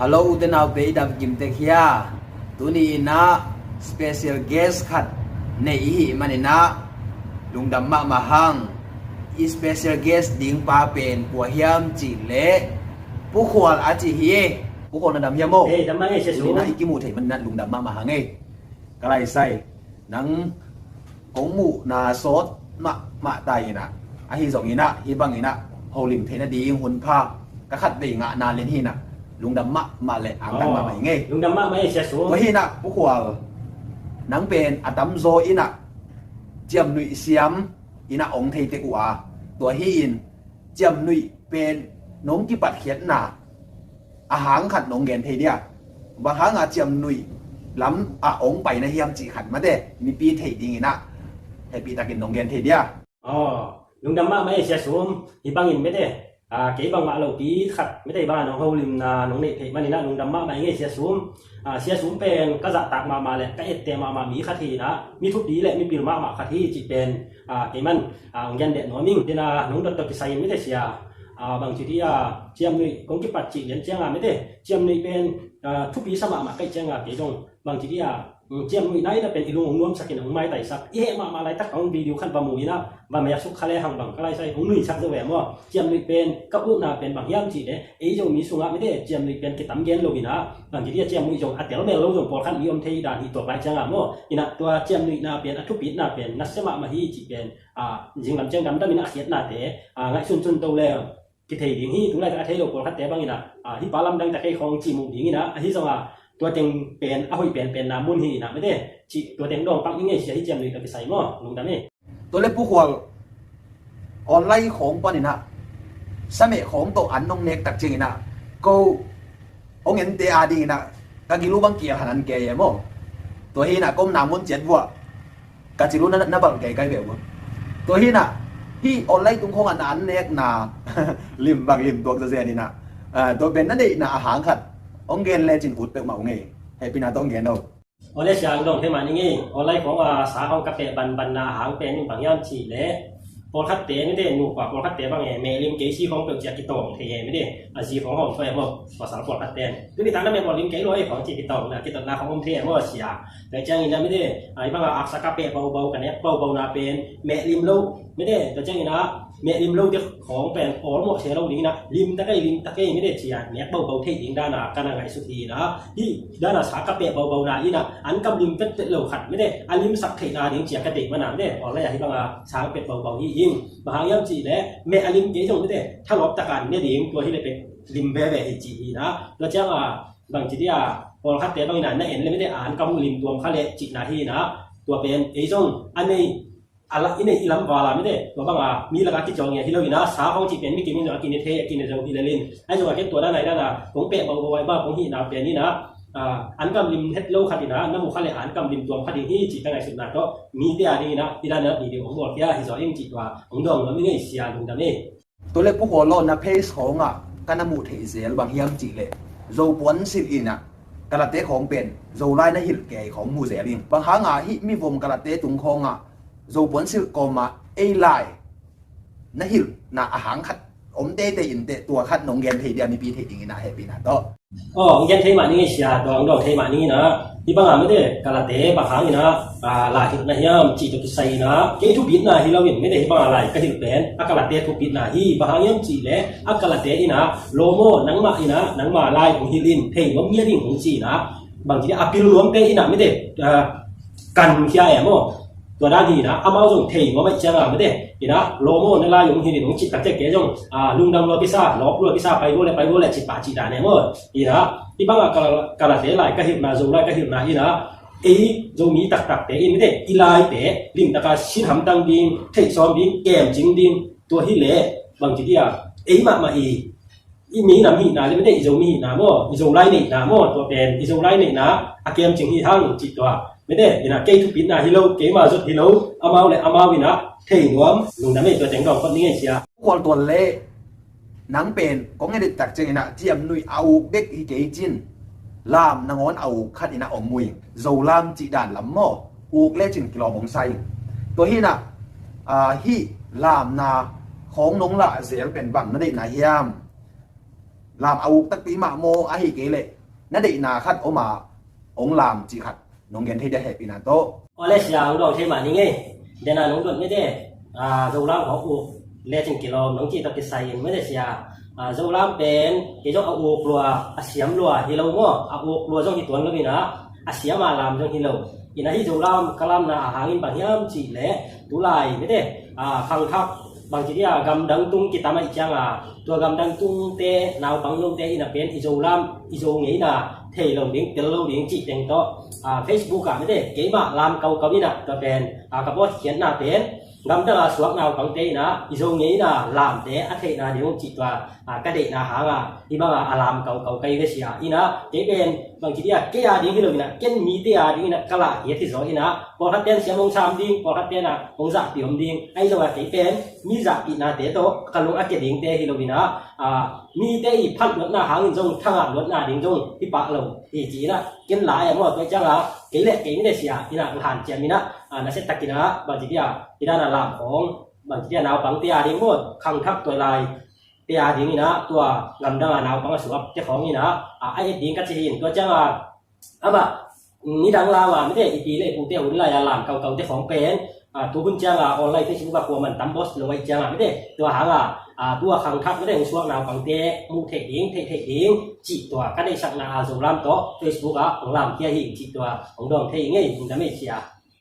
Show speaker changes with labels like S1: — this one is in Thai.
S1: Hello uten au pe dam kim te khia tuni na special guest khat nei hi manina lungdam ma mahang i special guest ding pa pen kwa hiam chi le pu khwal a chi hi pu khwal na dam hiam mo
S2: dam ma nge se su
S1: na ikimu thei man na lungdam ma mahang nge kalai sai nang kong mu na sot ma tai na a hi zong ina hi bang ina holim thei na ding hun pha ka khat be nga na len hi na lung đam ma le ang đam ma mai nge
S2: lung đam ma mai se su
S1: wa hi na pu khwal nang pen atam zo ina chiam nui siam ina ong thei te kwa tua hi in chiam nui pen nong ki pat khiat na a hang khat nong gen thei dia ba hang a chiam nui lam a ong pai na hiam chi khat ma de mi pi thei ding ina he pi takin nong gen thei dia
S2: lung đam ma mai se su hi bangin me de cái bằng mạ lầu tí khát mấy thầy ba nó hâu lim là nó nệ thầy mà nên là nó đâm mạ mày nghe xe xuống bên các dạ tạc mà lại cái tiền mà mỹ khát thì đó mi thuốc tí lại mi pin mà khát thì chỉ bên cái mình nhân điện nói mình nên là nó được cái say mấy thầy xe bằng chỉ đi chiêm người công cái bát chỉ đến chiêm mấy thầy chiêm người bên thuốc tí sao mà cái chiêm cái trong bằng chỉ đi chiêm người này là bên thì luôn luôn sắc cái ông mai tại sắc ý mà lại tắc ông video khăn vào mũi đó và mẹ xúc khai hàng bằng cái say ông người sắc rồi vậy mà chiêm người bên các út nào bên bằng hiếm chỉ đấy ý dùng mỹ sung á mấy đấy chiêm người bên cái tấm gen lâu đó bằng chỉ đi chiêm người dùng tiền nó lâu dùng bỏ khăn iom thấy đàn thì tổ lại chẳng làm mà thì là tua chiêm người nào bên thuốc bít nào bên nó sẽ mà hi chỉ bên riêng làm chân đắm đó mình đã khiết nào thế ngay xuân đâu leo cái thầy điển hi chúng lại đã thấy được bỏ khăn té bằng như là hi ba lâm đang tại cái không chỉ một điển như là hi rằng làตัวเต็งเป็นเอาไปเป็นนามุนหีนะไม่ได้จีตัวเต็งดองปังยังไงเสียที่เจียมเลยแต่ไปใส่หม้อลงตามนี่
S1: ตัวเล็กผู้ขวางออนไลน์ของปานี่นะสมัยของตัวอันน้องเน็กตักจริงนะก็องเงินเตอาดีนะกากิลูบังเกียร์หันเกียร์มั้งตัวฮีนะก้มนามุนเจ็ดวัวกาจิลูนั่นบังเกียร์ไกลแบบตัวฮีนะฮีออนไลน์ตรงของอันเน็กนะลิมบังลิมตัวจะเสียนี่นะตัวเป็นนั่นเองนะอาหารขัดông gen lên trên phút được mạo nghề hay pina tông gen đâu
S2: ở đây sáng đồng thế mà nhưงี้ở đâyของxã hội cà phê banนาหางเป็นบางอย่างchỉ lẽพอคัดเตะนี่ได้หนูกว่าพอคัดเตะบางแง่เมลิมเกซี่ของเปิดจากกิโต้เทียไม่ได้อาชีพของผมช่วยผมภาษาพอคัดเตะคือที่ทางนั้นเป็นบอลลิมเกย์ร้อยของจีกิโต้นะกิโต้นาของผมเทียมั่วเสียแต่จังอินนะไม่ได้ไอ้บางอักษรคาเฟ่เบาๆกันเนี่ยเบาๆนาเป็นเมลิมลูกไม่ได้แต่จังอินนะเมลิมลูกที่ของเป็นโอร์โมเชลล์นี้นะลิมตะเก้ไม่ได้เสียเนี่ยเบาๆเที่ยงด้านหน้ากันอะไรสุดทีนะที่ด้านหน้าสาคาเฟ่เบาๆนาอีนะอันกับลิมเป็นเหลวขัดไม่ได้อันลิมสักเทียนาเดียงเจียกระติกมาหนาไม่ได้ออกอะไรที่บางช้างเป็ดเบาๆที่ยิ่งบางอย่างจีเนี่ยเมลิมเกย์จงไม่ได้ถ้าลบตะการเนี่ยเดียงตัวที่เลยเป็นลิมเบเบจีนะแล้วจังบางจีที่พอคัดเตะบางนั้นเนี่ยเห็นเลยไม่ได้อ่านกำลิมตัวเขาเลยจีนาทีนะตัวเป็นไอ้จงอันนี้อะไรini ilam walaไม่ได้ตัวบางมีละกันที่จงเนี่ยที่เราอยู่นะสาวของจีเป็นมีกินมีหน่อยกินเทกินในเจ้ากินเล่นไอ้จังหวะแค่ตัวด้านไหนด้านน่ะผมเปะเบาๆไว้บ้างผมหีนาเป็นนี่นะอันกำลิมเฮ็ดโลคดีนะน้ำมูกเขาเลยอ่านกำลิมตัวคดีที่จีตั้งไงสุดนะก็มีเดียนี่นะที่ด้านนั้นดีของบอกที่ที่สอนเองจีว่าของดองแล้วไม่ได้เสียลงตามนี้
S1: ตัวเล็กผู้หัวโลนนะเพสของกันน้ำมูกเทเสียบางเฮียมจีเลยโจปวนสิอินกระเตะของเป็นโจไล่ในหิลแก่ของมูเสียบิงบางครั้งฮิมีวงกระเตะตุงคงโจปวนสิก็มาไอ้ไล่ในหิลน่ะอาหารขัดอมเตะอินเตะตัวขัดนงเย็นเทียมีปีเทียงนะเฮปีนะต่อ
S2: เย็นเทมานี่เสียดองเทมานี่นะที่บางไม่ได้กระเตะบางครั้งนี่นะหลายหิลนะเฮียมจีตุกใส่นะเกี่ยทุบบิดนะที่เราเห็นไม่ได้บางอะไรก็หิลเป็นกระเตะทุบบิดนะที่บางครั้งยังจีเลยกระเตะนี่นะโลโมนังมาอีนะนังมาไล่ของฮิลินเทงว่ามีอะไรของจีนะบางทีอภิรวมเตะอีนะไม่ได้กันเขียแอมตัวด้านนี้นะอามาจงเทงว่าไม่เชื่อไม่ได้อีนะโลโมนั่นไล่ของฮิลินของจีตัดเจ๊เก๋จงลุงดำรอพิซซ่าล็อกรอพิซซ่าไปโว้เลยจีป่าจีดาเนี่ยมั้งอีนะที่บางกระเตะไล่ก็หิลมาจงไล่ก็หิลมาอีนะจงมีตักเตะอีไม่ได้อีไล่เตะลิมตะการชิ้นหำตังดินเทซ้อมดินแกมจิงดินตัวฮิเล่บางทีมาอีมีน้ำหินาเลยไม่ได้อีจงมีน้ำมั่วอีจงไล่นี่น้ำมั่วตัวเป็นอีจงไล่นี่นะอาเกมจิงฮีทั้งจิตตัวไม่ได้อีนะเกย์ทุบปิดนะฮิโลเกย์มาสุดฮิโลอามาเลยอามาวินะเที่ยงวมลุงน้ำไม่ตัวเจ๋งดอกคนนี้ไงเชีย
S1: คนตัวเล่นังเป็นก็ไงเด็กตักจริงนะเจียมนุยเอาเบ็กอีเกย์จินลามนางอนเอาขัดอีนะอมมุยโจลามจีด่านลำหม้ออูกเล่จินกิโลมงไซตัวฮีนะฮีลามนาของน้องละเสียเป็นบังนั่นเองนะเฮียม làm áo tắc tí mà mô á hi kế lệ nó định là khát ố mà ông làm chỉ khát nông gen thế để hệ bị nạn tốt
S2: oleh siang dong thế mà những để là nông dân thế dầu lam họ u lệ chừng kilo nông chỉ tập cái sai mới để siang dầu lamเป็นcái dòng u lúa xiêm lúa hi lâu mua u lúa dòng hi tuần lâu na xiêm mà làm dòng hi lâu thì này dầu lam kalam na hàng in bằng hiếm chỉ lệ tú lại mới để khang tháp bằng chỉ là gam đăng tung kita mai chăng tua gam đăng tung te nào bằng nông te ina pen dầu lam dầu nghĩ là thể lâu điện tiền lâu điện chỉ tiền to Facebook mới để cái mà làm câu câu naตัวเป็นกับว่าเขียนหน้าเป็นงำตั้งสวกนาวของเตนะอีโซงี้นะลามเตอเทนะเดี๋ยวจิตว่ากระเดนะหางที่บ้างลามเก่าไกลก็เสียอีนะเจเป็นบางทีเนี่ยแกยาดีที่เราเนี่ยเกนมีเตียดีนะกะละเหตุที่สองอีนะพอทัดเต้นเสียงลงชามดิ้งพอทัดเต้นคงจะเปี่ยมดิ้งไอ้จังหวะเจเป็นมีจะอีนะเตโตกะลงอเกดิ้งเตที่เราเนี่ยมีเตอีพัดรถหน้าหางจงทั้งรถหน้าดิ้งจงที่ปากเราอีจีนะเกนหลายหมดไปจังcái lệ cái này xia thì là hàn chém mina nó sẽ tắc cái nó bằng chỉ thì là làmของbằng chỉ nào bằng tia đi một khăng thấpตัวลายเตียดิ้งนี่นะตัวลำดังnào bằngสวบเจ้าของนี่นะไอ้ดิ้งก็จะเห็นตัวจังแบบนี่ดังลาวไม่ได้อีปีเลยปูเตี้ยหุ่นลายลามเก่าเจ้าของเป็นตัวคุณจังออนไลน์เฟซบุ๊กกับมันตั้มบอสลงไว้จังไม่ได้ตัวหางตัวขังทับไม่ได้ช่วงnào bằng tiaมูเทดิ้งchỉ ตัวก็ได้สักนาส่งลำโต๊ะเฟซบุ๊กของลำเที่ยหิ่งchỉ ตัวของดองเที่ยงไงถึงจะไม่เสีย